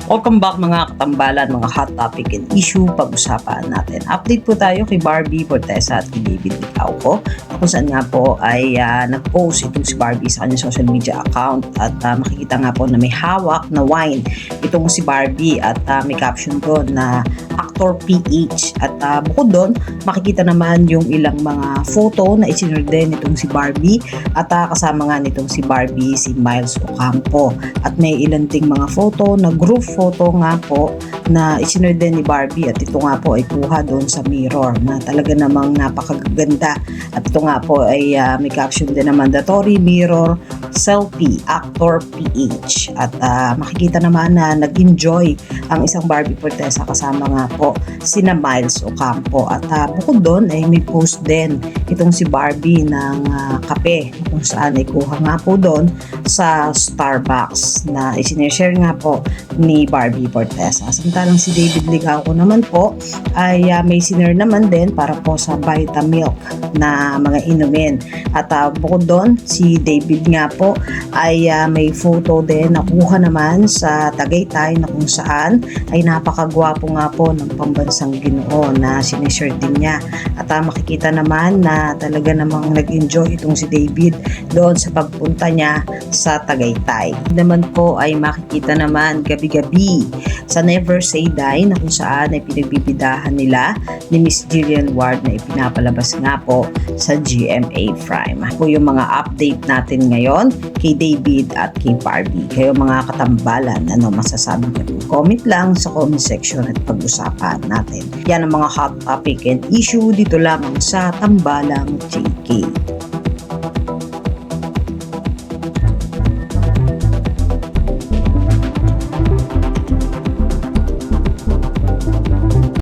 Welcome back mga katambalan, mga hot topic and issue pag-usapan natin. Update po tayo kay Barbie Fortesa at kay David Licauco kung saan nga po ay nag-post itong si Barbie sa kanyang social media account at makikita nga po na may hawak na wine itong si Barbie at may caption doon na Actor PH at bukod doon makikita naman yung ilang mga photo na isinur din itong si Barbie at kasama nga nitong si Barbie si Miles Ocampo at may ilan ding mga photo na group photo nga po na isinur din ni Barbie at ito nga po ay kuha doon sa mirror na talaga namang napakaganda at ito nga po ay may caption din na mandatory mirror selfie Actor PH at makikita naman na nag-enjoy ang isang Barbie Fortesa kasama nga po sina Miles Ocampo at bukod doon ay may post din itong si Barbie ng kape kung saan ay kuha nga po doon sa Starbucks na isineshare nga po ni Barbie Fortesa. Samantalang si David Licauco naman po ay may sinare naman din para po sa Vitamilk na mga inumin at bukod doon si David nga po ay may photo din na kuha naman sa Tagaytay na kung saan ay napakagwapo nga po ng pambansang Ginoo na sinishare din niya at makikita naman na talaga namang nag-enjoy itong si David doon sa pagpunta niya sa Tagaytay. Naman po ay makikita naman gabi-gabi sa Never Say Die na kung saan ay pinagbibidahan nila ni Miss Jillian Ward na ipinapalabas nga po sa GMA Prime. Po yung mga update natin ngayon kay David at kay Barbie. Kayo mga katambalan, ano masasabi nyo? Comment lang sa comment section at pag-usapan natin. Yan ang mga hot topic and issue dito lamang sa Tambalang JK.